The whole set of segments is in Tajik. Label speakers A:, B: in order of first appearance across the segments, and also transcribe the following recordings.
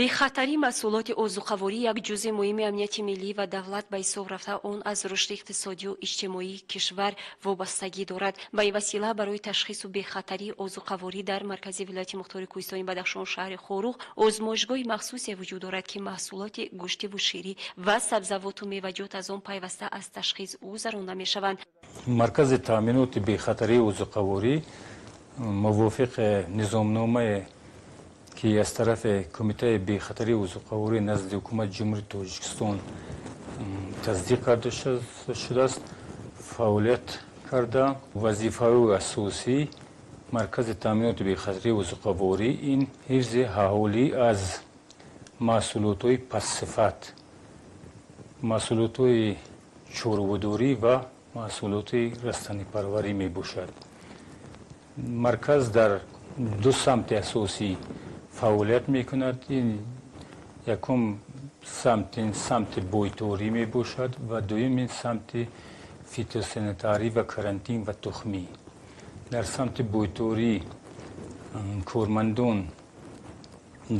A: бехатари маҳсулоти озуқаворӣ як ҷузъи муҳими амнияти миллӣ ва давлат ба ҳисоб рафта он аз рушди иқтисодию иҷтимоии кишвар вобастагӣ дорад. Ба ин васила барои ташхису бехатарии озуқаворӣ дар маркази вилояти мухтори кӯҳистони Бадахшон шаҳри Хорух озмоишгоҳи махсусе вуҷуд дорад ки маҳсулоти гӯштиву ширӣ ва сабзавоту меваҷот аз он пайваста аз ташхис гузаронда мешаванд.
B: маркази таъминоти бехатарии озуқаворӣ мувофиқ низомномае ки аз тарафи кумитаи бехатарии озуқаворӣ назди ҳукумати ҷумҳурии Тоҷикистон таздиқ карда шудааст, фаъолият карда. вазифаҳои асосӣ маркази таъминоти бехатарии озуқаворӣ ин ҳифзи аҳолӣ аз маҳсулотҳои пастсифат, маҳсулотҳои чорводорӣ ва маҳсулоти растанипарварӣ мебошад. марказ дар ду самти асосӣ фаъолият мекунад. ин якум самти бойторӣ мебошад ва дуюмин самти фитосанитарӣ ва карантин ва тухмӣ. дар самти бойторӣ кормандон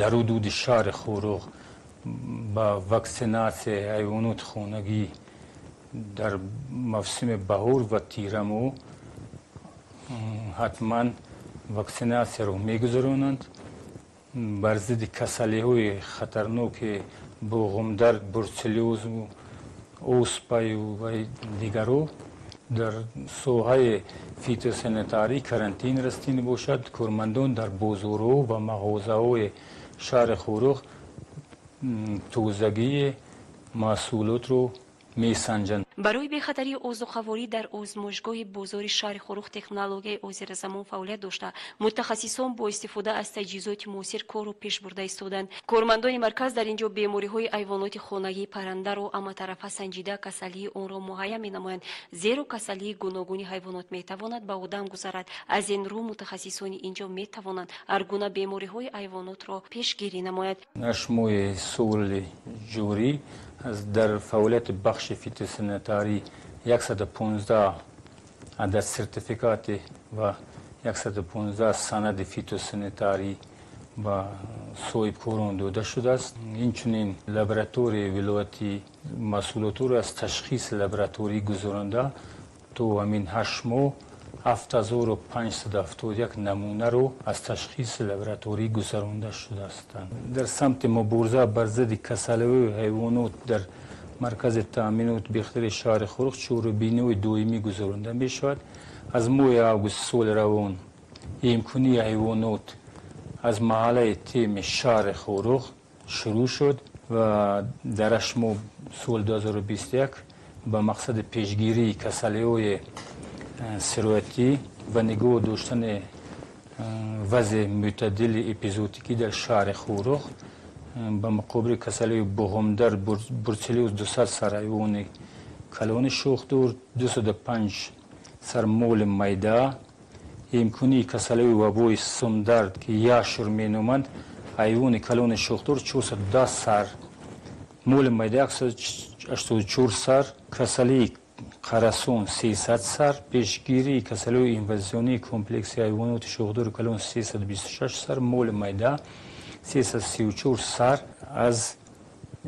B: дар ҳудуди шаҳри Хорух ба ваксинатсияи ҳайвоноти хонагӣ дар мавсими баҳор ва тирамоҳ ҳатман ваксинатсияро мегузаронанд. бар зидди касалиҳои хатарноки буғумдар, бурселёзу, оспаю ва дигаро. дар соҳаи фитосанитарӣ карантин растӣ бошад. кормандон дар бозорҳо ва мағозаҳои шаҳри Хорух тозагии маҳсулотро месанҷанд.
A: барои бехатарии озуқаворӣ дар озмоишгоҳи бозори шаҳри Хорух технологияи озиразамон фаъолият дошта, мутахассисон бо истифода аз таҷҳизоти муосир корро пеш бурда истоданд. кормандони марказ дар ин ҷо бемориҳои ҳайвоноти хонагӣ паррандаро аматарафа санҷида касалии онро муайян менамоянд, зеро касалии гуногуни ҳайвонот метавонад ба одам гузарад. аз ин рӯ мутахассисони ин ҷо метавонанд ҳар гуна бемориҳои ҳайвонотро пешгирӣ намоянд.
B: нашмои соли ҷорӣ дар фаъолияти бахши фитосанитарӣ 115 адад сертификати ва 115 санади фитосанитарӣ ба соҳибкорон дода шудааст. инчунин лабораторияи вилоятӣ масъулиятро аз ташхиси лабораторӣ гузаронда то ҳамин 8 моҳ 7571 намунаро аз ташхиси лабораторӣ гузаронда шудаастанд. дар самти мубориза бар зидди касалиҳои ҳайвонот дар маркази таъминоти бехатарии шаҳри Хорух чорабиниҳои доимӣ гузаронда мешавад. аз моҳи август соли равон эмкунии ҳайвонот аз маҳаллаи теми шаҳри Хорух шурӯъ шуд ва дар 8 моҳ соли 2021 ба мақсади пешгирии касалиҳои сироятӣ ва нигоҳ доштани вазъи мӯътадили эпизодикӣ дар шаҳри Хорух ба муқобили касалиҳои буғумдар, бурселёз 200 сар ҳайвони калони шохдор, 205 сар моли майда, эмкунии касалиҳои вабои сумдард ки яшур меноманд ҳайвони калони шохдор 410 сар, моли майда 184 сар, касалии қарасон 300 сар, пешгирии касалиҳои инвазионии комплекси ҳайвоноти шохдори калон 326 сар, моли майда 334 сар аз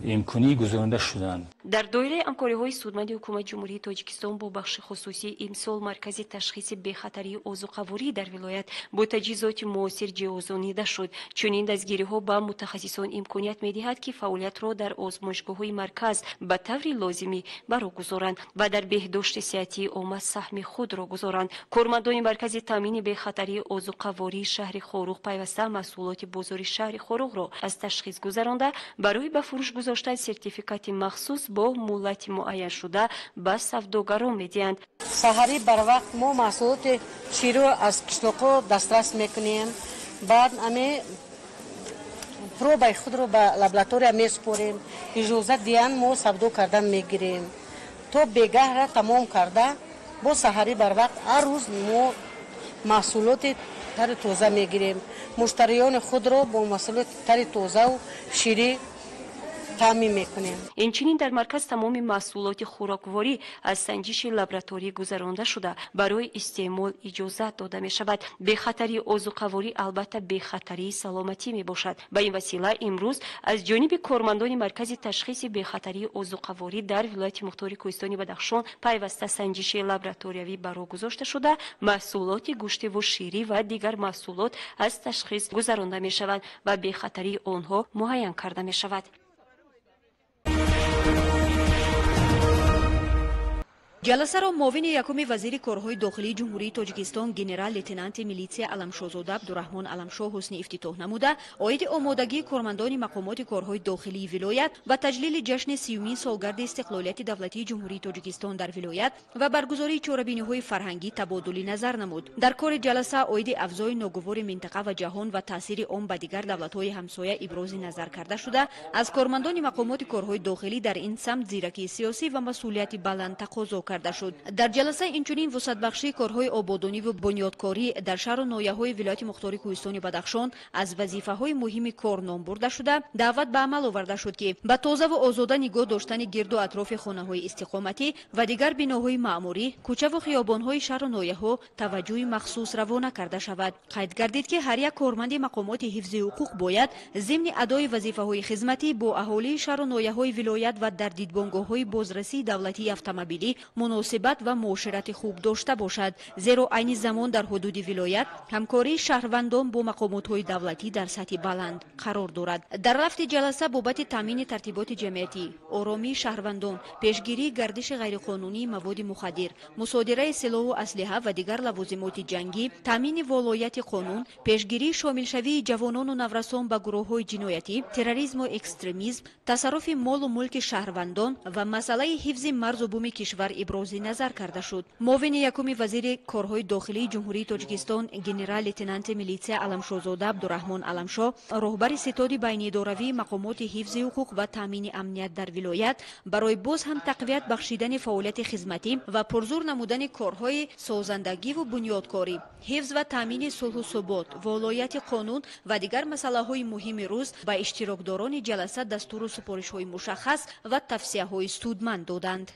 B: имкунӣ гузаронда шуданд.
A: дар доираи ҳамкориҳои судманди ҳукумати ҷумҳурии Тоҷикистон бо бахши хусусӣ имсол маркази ташхиси бехатарии озуқаворӣ дар вилоят бо таҷҳизоти муосир ҷиҳозонида шуд. чунин дастгириҳо ба мутахассисон имконият медиҳад ки фаъолиятро дар озмоишгоҳҳои марказ ба таври лозимӣ барогузоранд ва дар беҳдошти сеҳатии омма саҳми худро гузоранд. кормандони маркази таъмини бехатарии озуқавории шаҳри Хорух пайваста маҳсулоти бозори шаҳри Хорухро аз ташхис гузаронда барои ба фурӯш гузоштан сертификати махсус бо муллати муайян шуда ба савдогарон медиҳанд.
C: саҳарӣ барвақт мо маҳсулоти широ аз қишлоқҳо дастрас мекунем. баъд ами пробаи худро ба лаборатория месупорем. иҷозат диҳанд мо савдо карда мегирем. то бегаҳра тамом карда бо саҳарӣ барвақт ҳар рӯз мо маҳсулоти тари тоза мегирем. муштариёни худро бо маҳсулоти тари тозаву ширӣ تامین میکنیم.
A: اینچنین در مرکز تمام محصولات خوراکواری از سنجش لابراتوری گذرانده شده برای استعمال اجازت داده می شود. به خطری عضوقواری البته به خطری سلامتی می باشد. به این وسیله امروز از جانب کارمندان مرکز تشخیص به خطری عضوقواری در ولایت مختار کوهستان بدخشان پیوسته سنجش لابراتوریوی برگزارده شده. محصولات گوشت و شیری و دیگر محصولات از تشخیص گذرانده می شود و به خطری آنها معین کرده می شود.
D: جلسه را معاون یکم وزیر کارهای داخلی جمهوری تاجیکستان گنرال لیتنانت میلیتسیا علمشاهزاده عبدالرحمن علمشاه حسن افتتاح نموده عاید آمادگی کارمندان مقامات کارهای داخلی ولایت و تجلیل جشن 30مین سالگرد استقلالیت دولتی جمهوری تاجیکستان در ولایت و برگزاری چهاربینی‌های فرهنگی تبادل نظر نمود. در کار جلسه عاید افزای ناگوار منطقه و جهان و تاثیر آن به دیگر دولت‌های همسایه ابراز نظر کرده شده. از کارمندان مقامات کارهای داخلی در این سمت زیرکی سیاسی و مسئولیت بلند تقاضا کرده شد. در جلسه اینچنین وسعت بخشی کارهای آبادانی و بنیادکاری در شهر و ناحیه‌های ولایت مختار کوهستان بدخشان از وظیفه‌های مهم کار نام برده شده دعوت به عمل آورده شد که به تازه و آزاده نگاه داشتن گرد و اطراف خانه‌های استقامتی و دیگر بناهای معماری، کوچه و خیابان‌های شهر و ناحیه‌ها توجه مخصوص روانه کرده شود. قید گردید که هر یک کارمند مقامات حفظ حقوق باید ضمن ادای وظیفه‌های خدمتی با اهالی شهر و ناحیه‌های ولایت و در دیدبانگاه‌های بازرسی دولتی اتومبیلی مناسبت و معاشرت خوب داشته باشد، زیرا عین زمان در حدود ولایت همکاری شهروندان با مقامات‌های دولتی در سطح بلند قرار دارد. در رفت جلسه بابت تامین ترتیبات جمعیتی، آرامی شهروندان، پیشگیری گردش غیرقانونی مواد مخدر، مصادره سلاح و اسلحه و دیگر لوازمات جنگی، تامین ولایت قانون، پیشگیری شامل شوی جوانان و نورسان به گروه‌های جنایتی، تروریسم و اکستریمیسم، تصرف مال و ملک شهروندان و مسئله حفظ مرز و بوم کشور ابراز نظر کرده شد. معاون یکم وزیر کارهای داخلی جمهوری تاجیکستان گنرال لیتنانت میلیتسیا علمشاهزاده عبدالرحمن علمشاه راهبر ستاد بین‌الدولتی مقامات حفظ حقوق و تامین امنیت در ولایت برای باز هم تقویت بخشیدن فعالیت خدمتی و پرزور نمودن کارهای سازندگی و بنیادکاری، حفظ و تامین صلح و ثبات، ولایت قانون و دیگر مسائل مهم روز به اشتراکداران جلسه دستور و سپارش‌های مشخص و توصیه‌های سودمند دادند.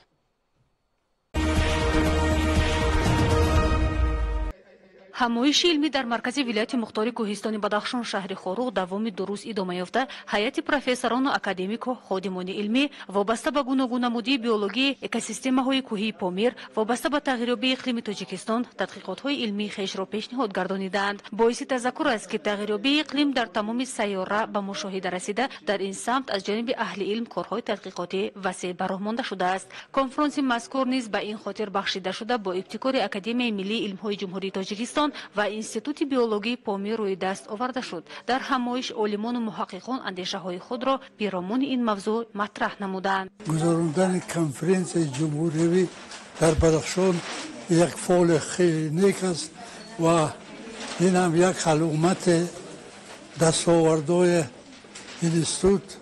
E: همایش علمی در مرکز ولایت مختار کوهستان بدخشان شهر خاروق دوام 2 روز ادامه یافته. هیئت پروفسوران و اکادمیک و خادمان علمی وابسته به گوناگون نمودی بیولوژی اکوسیستم‌های کوهی پامیر وابسته به تغییریابی اقلیم تاجیکستان تحقیقات‌های علمی خویش را پیشنهاد گردانیدند. باعث تذکر است که تغییریابی اقلیم در تمام سیاره به مشاهده رسیده. در این سمت از جانب اهل علم کارهای تحقیقاتی وسیع برآمده شده است. کنفرانس مذکور نیز به این خاطر بخشیده شده با ابتکار اکادمی ملی علم‌های جمهوری تاجیکستان و انستیتوت بیولوژی پامیر روی دست آورده شد. در همایش عالمان و محققان اندیشه‌های خود را پیرامون این موضوع مطرح نمودند.
F: گذراندن کنفرانس جمهوری در بدخشان یک فعال خیلی نیک است و این هم یک علامت دستاوردهای انستیتوت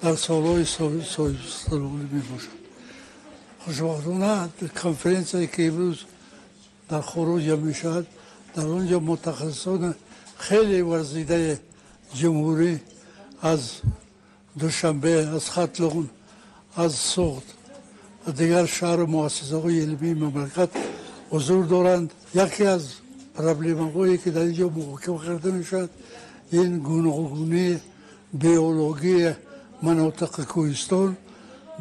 F: در سالهای سالی می باشد. خوشبختانه کنفرانسی که امروز در خروج می شود در آنجا متخصصان خیلی ورزیده جمهوری از دوشنبه، از خطلون، از سوخت و دیگر شهر و مؤسسه های علمی مملکت حضور دارند. یکی از پرابلم هایی که در اینجا محاکمه کرده می شود این گوناگونی بیولوژی مناطق کوهستان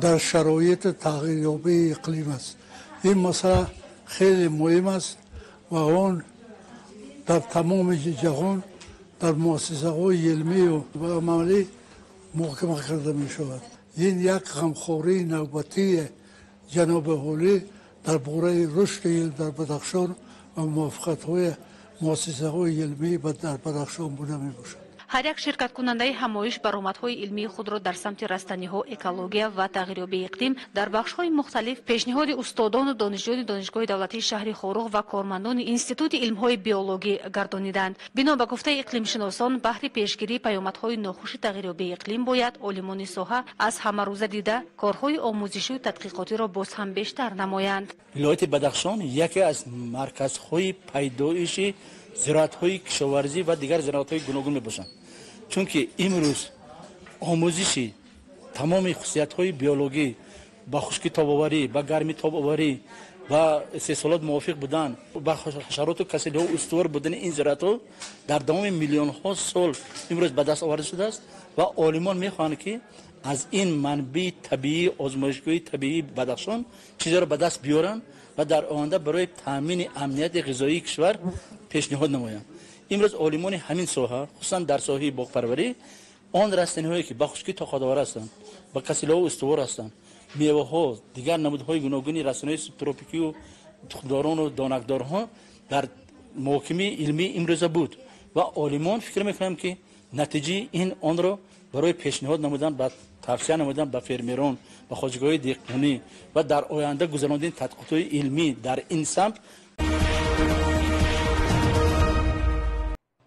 F: در شرایط تغییریابی اقلیم است. این مسئله خیلی مهم است و آن در تمام جهان در مؤسسه های علمی و عملی محاکمه کرده می شود. این یک غمخواری نوبتی جناب عالی درباره رشد علم در بدخشان و موفقیت های مؤسسه های علمی در بدخشان بوده می باشد.
E: هر یک شرکت کننده همایش برآمدهای علمی خود را در سمت رستنی‌ها، اکولوژیا و تغییریابی اقلیم در بخش‌های مختلف پیشنهاد استادان و دانشجویان دانشگاه دولتی شهر خاروق و کارمندان انستیتوت علم‌های بیولوژی گردانیدند. بنا به گفته اقلیم شناسان بهر پیشگیری پیامدهای ناخوش تغییریابی اقلیم باید عالمان ساحه از همه روزه دیده کارهای آموزشی و تحقیقاتی را باز هم بیشتر نمایند.
G: ولایت بدخشان یکی از مرکزهای پیدایش زراعت‌های کشاورزی و دیگر زراعت‌های گوناگون میباشند. چون که امروز آموزش تمام خصوصیت‌های بیولوژی با خشکی تاب‌آوری با گرمی تاب‌آوری و استحصالات موافق بودن با حشرات و کسیل‌ها استوار بودن این زراعت‌ها در دوام میلیون‌ها سال امروز به دست آورده شده است و عالمان می‌خواهند که از این منبع طبیعی آزمایشگاه طبیعی بدخشان چیزا را به دست بیارن و در آینده برای تامین امنیت غذایی کشور پیشنهاد نمایند. امروز عالمان همین ساحه خصوصا در ساحه باغپروری آن رستنی‌هایی که با خشکی تاخادآور هستند با کسیل‌ها استوار هستند میوه‌ها دیگر نمودهای گوناگونی رستنی‌های سوبتروپیکی و تخمداران و دانکدارها در محاکمه علمی امروز بود و عالمان فکر می‌کنم که نتیجه این آن را برای پیشنهاد نمودن و توصیه نمودن به فرمیران و خواجگاه‌های دهقانی و در آینده گذراندن تحقیقات علمی در این سمت.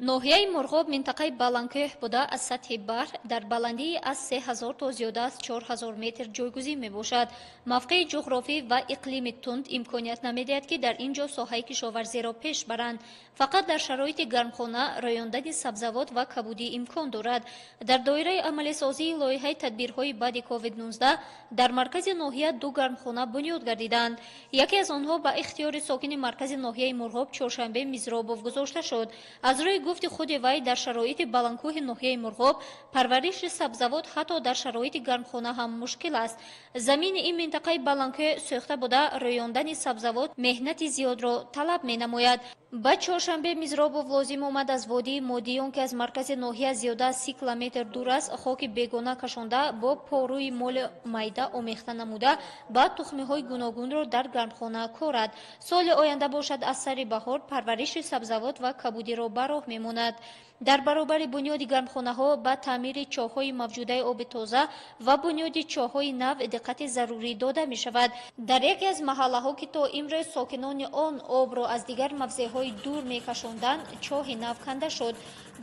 H: ноҳияи мурғоб минтақаи баландкӯҳ буда аз сатҳи баҳр дар баландии аз 3000 то зиёда аз 4000 метр ҷойгузин мебошад. мавқеи ҷуғрофӣ ва иқлими тунд имконият намедиҳад ки дар ин ҷо соҳаи кишоварзиро пеш баранд. фақат дар шароити гармхона роёндани сабзавот ва кабудӣ имкон дорад. дар доираи амалисозии лоиҳаи тадбирҳои баъди COVID-19 дар маркази ноҳия 2 гармхона бунёд гардиданд. яке аз онҳо ба ихтиёри сокини маркази ноҳияи мурғоб чоршанбе мизробов гузошта шуд. аз рӯи гуфти худи вай дар шароити баландкӯҳи ноҳияи мурғоб парвариши сабзавот ҳатто дар шароити гармхона ҳам мушкил аст. замини ин минтақаи баландкӯҳ сӯхта буда роёндани сабзавот меҳнати зиёдро талаб менамояд. ба чоршанбе мизробов лозим омад аз водии модиён ки аз маркази ноҳия зиёда аз 30 километр дур аст хоки бегона кашонда бо порӯи моли майда омехта намуда ба тухмиҳои гуногунро дар гармхона корад. соли оянда бошад аз сари баҳор парвариши сабзавот ва кабудиро ба роҳ мемонад. дар баробари бунёди гармхонаҳо ба таъмири чоҳҳои мавҷудаи оби тоза ва бунёди чоҳҳои нав диққати зарурӣ дода мешавад. дар яке аз маҳаллаҳо ки то имрӯз сокинони он обро аз дигар мавзеъҳои дур мекашонданд чоҳи нав канда шуд.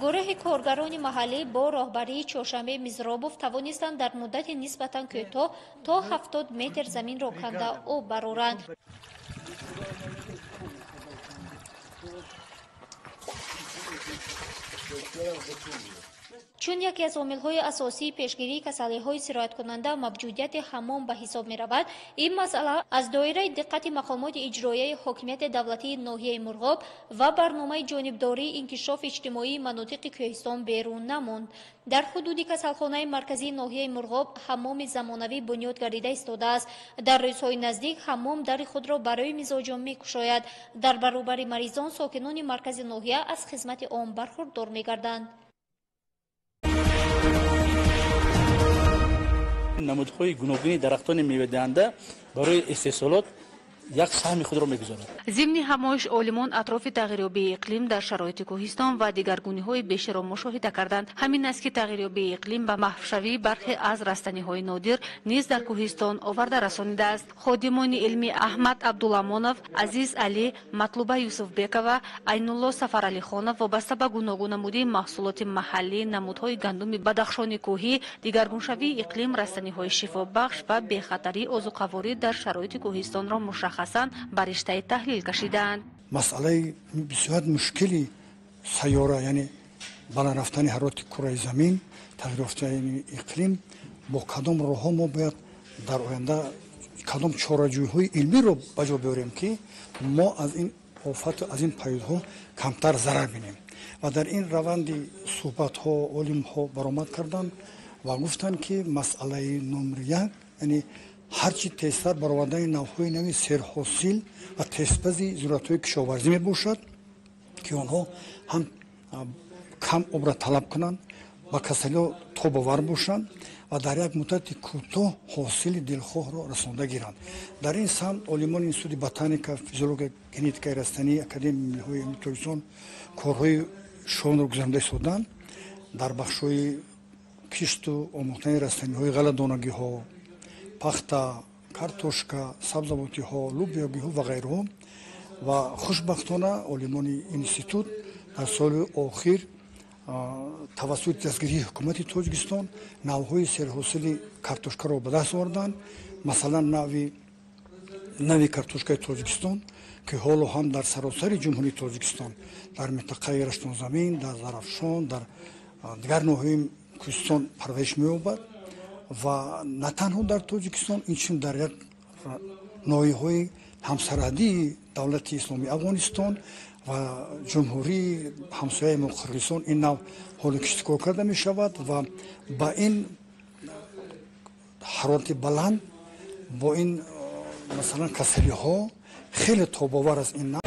H: гурӯҳи коргарони маҳаллӣ бо роҳбарии чоршанбе мизробов тавонистанд дар муддати нисбатан кӯтоҳ то 70 метр заминро канда об бароранд. чун яке аз омилҳои асосии пешгирии касалиҳои сирояткунанда мавҷудияти ҳаммон ба ҳисоб меравад, ин масъала аз доираи диққати мақомоти иҷроияи ҳокимияти давлатии ноҳияи мурғоб ва барномаи ҷонибдории инкишофи иҷтимоии манотиқи кӯҳистон берун намонд. дар ҳудуди касалхонаи марказии ноҳияи мурғоб ҳаммоми замонавӣ бунёд гардида истодааст. дар рӯзҳои наздик ҳаммом дари худро барои мизоҷон мекушояд. дар баробари маризон сокинони маркази ноҳия аз хизмати он бархурдор мегарданд.
G: намудҳои гуногуни дарахтони мевадиҳанда барои истеҳсолот як саҳми худро мегузорад.
E: зимни ҳамоиш олимон атрофи тағйирёбии иқлим дар шароити кӯҳистон ва дигаргуниҳои беширо мушоҳида карданд. ҳамин аст ки тағйирёбии иқлим ба маҳвшавии бархе аз растаниҳои нодир низ дар кӯҳистон оварда расонидааст. ходимони илмӣ аҳмад абдулламонов, азиз али, матлуба юсуфбекова, айнулло сафаралихонов вобаста ба гуногун намудии маҳсулоти маҳаллӣ, намудҳои гандуми бадахшони кӯҳӣ, дигаргуншавии иқлим, растаниҳои шифобахш ва бехатарии озуқаворӣ дар шароити кӯҳистонро мушахасан ба риштаи таҳлил кашиданд.
F: масъалаи бисёр мушкили сайёра, яъне баланд рафтани ҳарорати кураи замин, тағйирофтани иқлим, бо кадом роҳҳо мо бояд дар оянда кадом чораҷӯиҳои илмиро ба ҷо биёрем ки мо аз ин офату аз ин паёдҳо камтар зарар бинем. ва дар ин раванди суҳбатҳо олимҳо баромад карданд ва гуфтанд ки масъалаи номери як, яъне ҳарчи тезтар баровардани навъҳои нави серҳосил ва тезпази зуратҳои кишоварзӣ мебошад ки онҳо ҳам кам обро талаб кунанд, ба касалиҳо тобовар бошанд ва дар як муддати кӯтоҳ ҳосили дилхоҳро расонда гиранд. дар ин самт олимони институти ботаника, физиология, генетикаи растанӣ, академияи миллиҳои илми торисton корҳои шонро гузаронда истоданд. дар бахшҳои кишту омӯхтани растаниҳои ғалладонагиҳо, пахта, картошка, сабзавотиҳо, лубиягиҳо ва ғайруҳо. ва хушбахтона олимони институт дар соли охир тавассути дастгирии ҳукумати тоҷикистон навъҳои серҳосили картошкаро ба даст оварданд. масалан нави картошкаи тоҷикистон ки ҳоло ҳам дар саросари ҷумҳурии тоҷикистон, дар минтақаи раштонзамин, дар зарафшон, дар дигар ноҳияи кӯҳистон парвариш меёбад
I: و نه تنها در تاجیکستان اینچین در یک ناحیه‌های همسرحدی دولت اسلامی افغانستان و جمهوری همسایه ما قرقیزستان این نوع حال کشتکار کرده می شود و با این حرارت بلند با این مثلا کسری ها خیلی تاب‌آور است این نوع.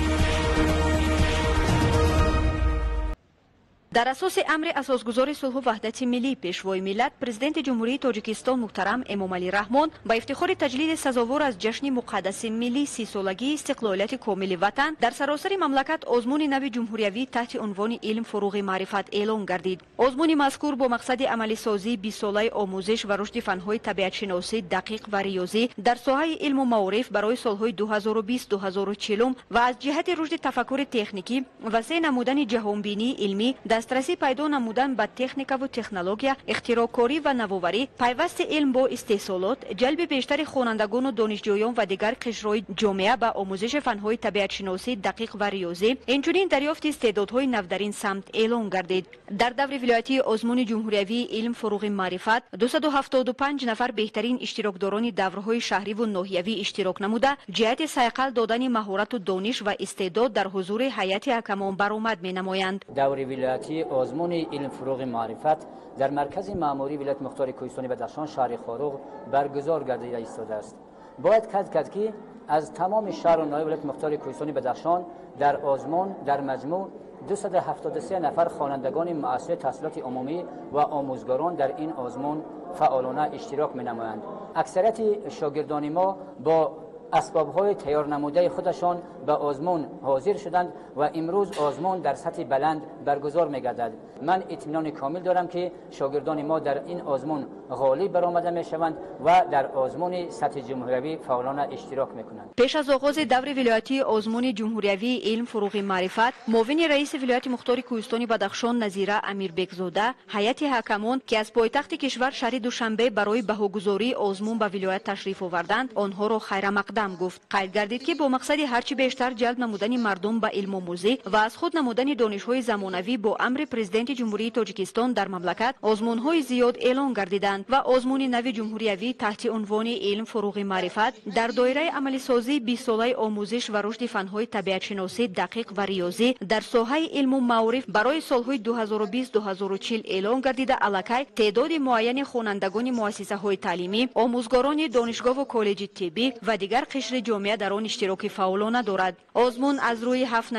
D: در اساس امر اساسگذار صلح و وحدت ملی پیشوای ملت پرزیدنت جمهوری تاجیکستان محترم امامعلی رحمان با افتخار تجلیل سزاوار از جشن مقدس ملی 30 سالگی استقلالیت کامل وطن در سراسر مملکت آزمون نو جمهوریوی تحت عنوان علم فروغ معرفت اعلان گردید. آزمون مذکور با مقصد عملی سازی 20 ساله آموزش و رشد فن‌های طبیعت شناسی دقیق و ریاضی در ساحه علم و معارف برای سالهای 2020 2040 و از جهت رشد تفکر تکنیکی وسیع نمودن جهانبینی علمی دسترسی پیدا نمودن به تکنیک و تکنولوژی، اختراعکاری و نوآوری، پیوست علم با استحصالات، جلب بیشتر خوانندگان و دانشجویان و دیگر قشرهای جامعه به آموزش فن‌های طبیعت شناسی دقیق و ریاضی، اینچنین دریافت استعدادهای نو در این سمت اعلان گردید. در دور ولایتی آزمون جمهوریوی علم فروغ معرفت 275 نفر بهترین اشتراکداران دورهای شهری و ناحیوی اشتراک نموده، جهت سیقل دادن مهارت و دانش و استعداد در حضور هیئت حکمان برآمد می‌نمایند.
J: دور ولایتی آزمون علم فروغ معرفت در مرکز معموری ولایت مختار کوهستانی بدخشان شهر خاروغ برگزار گردیده ایستاده است. باید کرد که از تمام شهر و ناحیه ولایت مختار کوهستانی بدخشان در آزمون در مجموع 273 نفر خوانندگان مؤسسه تحصیلات عمومی و آموزگاران در این آزمون فعالانه اشتراک می‌نمایند. اکثریت شاگردان ما با اسباب‌های تیار نموده خودشان به آزمون حاضر شدند و امروز آزمون در سطح بلند برگزار می‌گردد. من اطمینان کامل دارم که شاگردان ما در این آزمون غالب برآمده می‌شوند و در آزمون سطح جمهوریوی فعالانه اشتراک می‌کنند.
D: پیش از آغاز دور ولایتی آزمون جمهوریوی علم فروغ معرفت، معاون رئیس ولایت مختار کوهستانی بدخشان نظیره امیر بگزاده، هیئت حکمان که از پایتخت کشور شهر دوشنبه برای بهاگذاری آزمون به ولایت تشریف آوردند، آنها را خیر مقدم گفت. قید گردید که با مقصد هرچی بیشتر جلب نمودن مردم به علم آموزی و از خود نمودن دانش‌های زمانوی با امر پرزیدنت جمهوری تاجیکستان در مملکت آزمون‌های زیاد اعلان گردیدند و آزمون نو جمهوریوی تحت عنوان علم فروغ معرفت در دایره عملی سازی 20 ساله آموزش و رشد فن‌های طبیعت شناسی دقیق و ریاضی در ساحه علم و معارف برای سال‌های 2020 2040 اعلان گردیده الکی تعداد معین خوانندگان مؤسسه‌های تعلیمی، آموزگاران دانشگاه و کالج طبی و دیگر قشر جامعه در آن اشتراک فعالانه دارد. آزمون از روی 7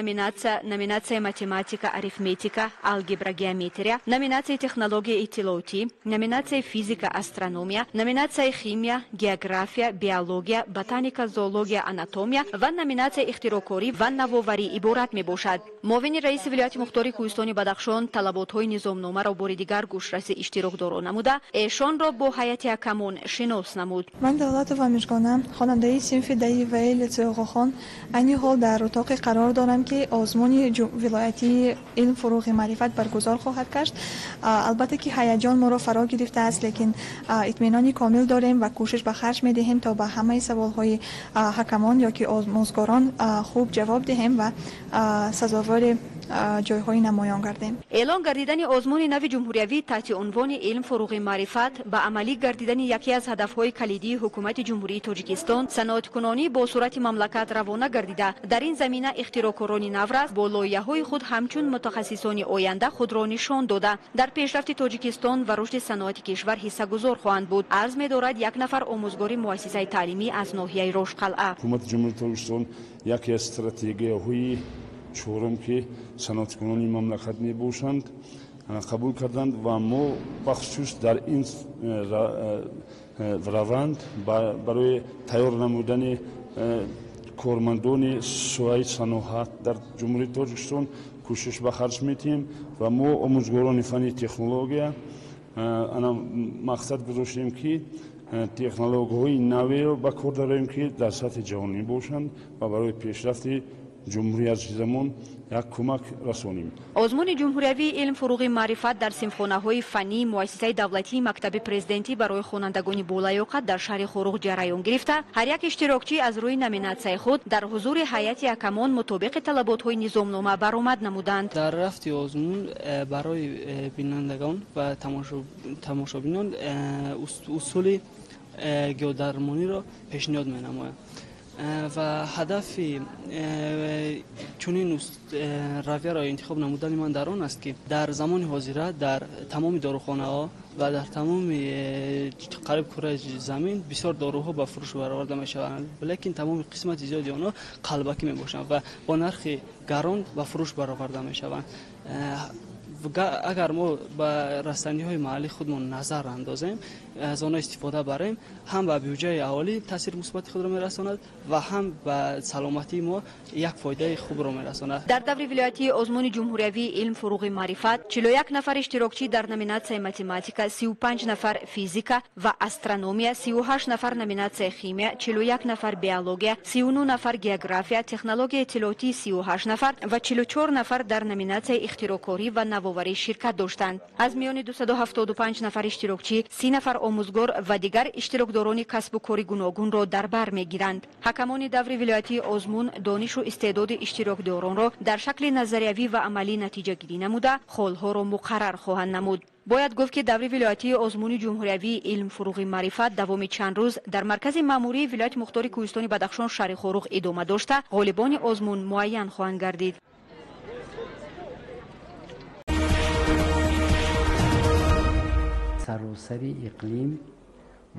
D: نامیناسیون ماتماتیکا، اریتمتیکا، الگبرا، گئومتریا، نامیناسیون تکنولوژی اطلاعاتی، نامیناسیون فیزیکا، استرونومیا، نامیناسیون شیمیا، گئوگرافیا، بیولوژیا، بوتانیکا، زوولوژیا، آناتومیا و نامیناسیون اختراعکاری و نوآوری عبارت میباشد. معاون رئیس ولایت مختار کوهستانی بدخشان طلبات‌های نظامنامه را بار دیگر گوشرس اشتراکداران نموده، ایشان را با هیئت حکمان شناس نمود.
K: من دولت و میرگانم خواننده صنف دی و لتوقخان این حال در اتاق قرار دارم که آزمون ولایتی علم فروغ معرفت برگزار خواهد کرد. البته که هیجان ما را فرا گرفته است، لیکن اطمینان کامل داریم و کوشش به خرج می‌دهیم تا به همه سوال‌های حکمان یا که آموزگاران خوب جواب دهیم و سزاوار جای‌های نمایان گردیم.
D: اعلان گردیدن آزمون نو جمهوریوی تحت عنوان علم فروغ معرفت به عملی گردیدن یکی از هدف‌های کلیدی حکومت جمهوری تاجیکستان صنعت‌کنانی با صورت مملکت روانه گردیده. در این زمینه اختراعکاران نورز با لایحه‌های خود همچون متخصصان آینده خود را نشان داده در پیشرفت تاجیکستان و رشد صنعت کشور حصه‌گذار خواهند بود. عرض می‌دارد یک نفر آموزگار مؤسسه تعلیمی از ناحیه رشدقلعه.
L: حکومت جمهوری تاجیکستان یکی از استراتژی‌های چهارم که صنعت‌کنانی مملکت می‌باشند قبول کردند و ما بخصوص در این روند برای تیار نمودن کارمندان سوی صنعت در جمهوری تاجیکستان کوشش به خرج می‌دهیم و ما آموزگاران فنی تکنولوژی مقصد گذاشتیم که تکنولوژی‌های نوی را به کار داریم که در سطح جهانی باشند و برای پیشرفت جمهوری عزیزمون یک کمک رسونیم.
D: آزمون جمهوریوی علم فروغ معرفت در سیمخانه‌های فنی مؤسسه دولتی مکتب پرزیدنتی برای خوانندگان بالالیاقت در شهر خروغ جریان گرفته، هر یک اشتراکچی از روی نامیناسیای خود در حضور هیئت حکمان مطابق طلبات‌های نظامنامه برآمد نمودند.
M: در رفت آزمون برای بینندگان و تماشابینان اصول گیودرمانی را پیشنهاد می‌نماید و هدف چنین رویه را انتخاب نمودن من در آن است که در زمان حاضر در تمام داروخانه‌ها و در تمام قریب کره زمین بسیار داروها به فروش برآورده می‌شوند، ولیکن تمام قسمت زیادی آنها قلبکی میباشند و با نرخ گران به فروش برآورده می‌شوند. اگر ما به رسانه‌های محلی خودمان نظر اندازیم، از آنها استفاده بریم، هم به بودجه اهالی تاثیر مثبت خود را می‌رساند و هم به سلامتی ما یک فایده خوب را می‌رساند.
D: در دور ولایتی آزمون جمهوریوی علم فروغ معرفت 41 نفر اشتراکچی در نامیناسیای متماتیک، 35 نفر فیزیک و استرونومی، 38 نفر نامیناسیای شیمی، 41 نفر بیولوژی، 39 نفر گئوگرافیا، تکنولوژی اطلاعاتی 38 نفر و 44 نفر در نامیناسیای اختراعکاری و نوآوری شرکت داشتند. از میان 275 نفر اشتراکچی 30 نفر آموزگار و دیگر اشتراکداران کسب و کار گوناگون را در بر میگیرند. حکمان دور ولایتی آزمون دانش و استعداد اشتراکداران را در شکل نظریوی و عملی نتیجه گیری نموده خالها را مقرر خواهند نمود. باید گفت که دوره ولایتی آزمون جمهوریوی علم فروغ معرفت دوام چند روز در مرکز ماموری ولایت مختار کوهستانی بدخشان شهر خروغ ادامه داشته، غالبان آزمون معین خواهند گردید.
N: سراسری اقلیم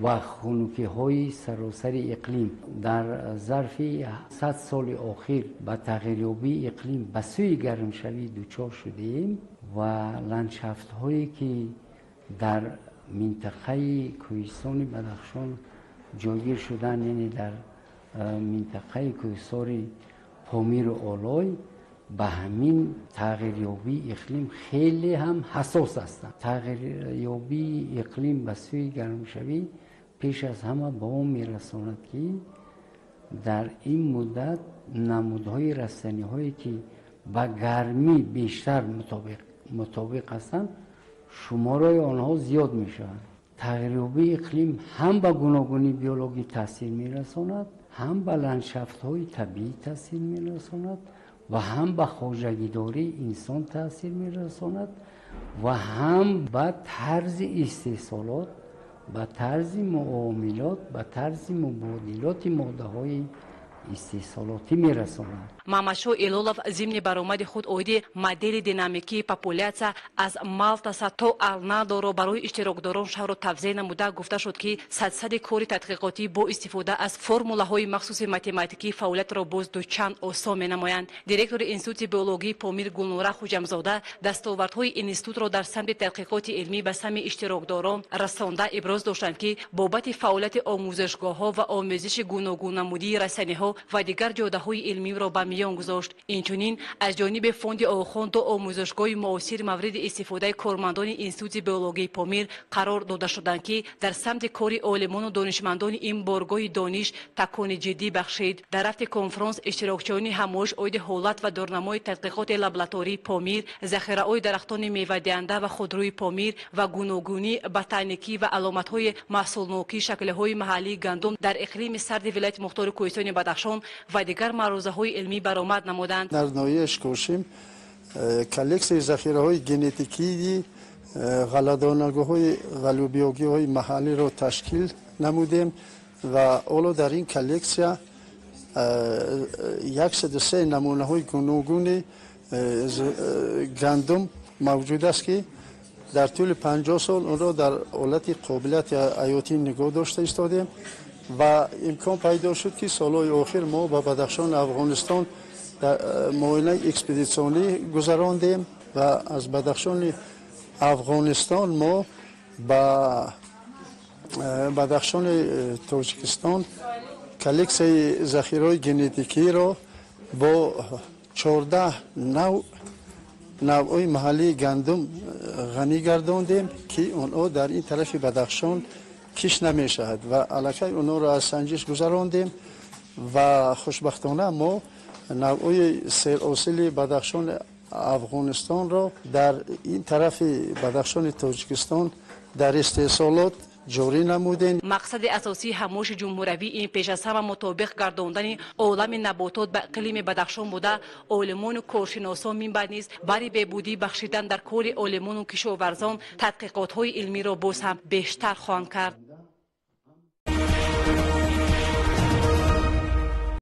N: و خنکی‌های سراسری اقلیم در ظرف 100 سال اخیر با تغییریابی اقلیم به سوی گرمشوی دچار شدیم و لندشافت‌هایی که در منطقه کوهستان بدخشان جایگیر شدن، یعنی در منطقه کوهستان پامیر و آلای، به همین تغییریابی اقلیم خیلی هم حساس هستند. تغییریابی اقلیم به سوی گرمشوی پیش از همه به اون میرساند که در این مدت نمودهای رسانی‌هایی که به گرمی بیشتر مطابق هستند شمارای آنها زیاد می شود. تغییریابی اقلیم هم به گوناگونی بیولوژی تاثیر میرساند، هم به لندشافت‌های طبیعی تاثیر میرساند و هم به خواجگیداری انسان تاثیر میرساند و هم به طرز استحصالات، به طرز معاملات، به طرز مبادلات ماده‌های استحصالاتی میرساند.
E: مамашо Илолов зимни баромади худ оиди модели динамикии популятсия аз Малтаса то Алнадоро барои иштирокдорон шаҳрро тавзеъ намуда гуфта шуд ки садсади кори тадқиқотӣ бо истифода аз формулаҳои махсуси математикии фаъолиятро боз дучанд осон менамоянд. Директори Институти биологии Памир Гулнура Хуҷамзода дастовардҳои институтро дар самти тадқиқоти илмӣ ба сами иштирокдорон расонда иброз доштанд ки бобати фаъолияти омӯзишгоҳҳо ва омӯзиши гуногун намудии расаниҳо ва дигар ҷодаҳои илмиро ба миён гузошт. Инчунин аз ҷониби фонди Охон до омӯзишгоҳи муосир мавриди истифодаи кормандони Институти биологии Памир қарор дода шуданд ки дар самти кори олимону донишмандони ин боргоҳи дониш такони ҷиддӣ бахшид. Дар рафти конфронс иштирокчиёни ҳамоиш оиди ҳолат ва дорнамои тадқиқоти лаборатории Памир, захираҳои дарахтони мевадиҳанда ва худрӯи Памир ва гуногунӣ, ботаникӣ ва аломатҳои маҳсулнокии шаклиҳои маҳаллии гандум дар иқлими сарди вилояти мухтори кӯҳистони Бадахшон ва дигар маърузаҳои илмӣ баромад намуданд.
O: Дар ноҳияш кӯшим коллексияи захираҳои генетикии ғалладонагоҳои ғалӯбиёгиҳои маҳаллиро ташкил намудем ва ҳоло дар ин коллексия 103 намунаҳои гуногуни гандум мавҷуд аст ки дар тӯли 50 сол онро дар ҳолати қобилияти ҳаётӣ нигоҳ дошта истодем ва имкон пайдо шуд ки солҳои охир мо ба Бадахшон Афғонистон муоинаи экспедитсионӣ гузарондем ва аз Бадахшони Афғонистон мо ба Бадахшони Тоҷикистон коллексияи захираҳои генетикиро бо 14 навъҳои маҳаллии гандум ғанӣ гардондем ки онҳо дар ин тарафи Бадахшон киш намешавад ва аллакай онҳоро аз санҷиш гузарондем ва хушбахтона мо نوع سیر اصلی بدخشان افغانستان را در این طرف بدخشان تاجیکستان در استحصالات جاری نمودیم.
E: مقصد اساسی همایش جمهوری این پیش از همه مطابق گرداندن عالم نباتات به اقلیم بدخشان بوده. عالمان و کارشناسان منبع نیز برای بهبودی بخشیدن در کار عالمان و کشاورزان تحقیقات های علمی را باز هم بیشتر خواهند کرد.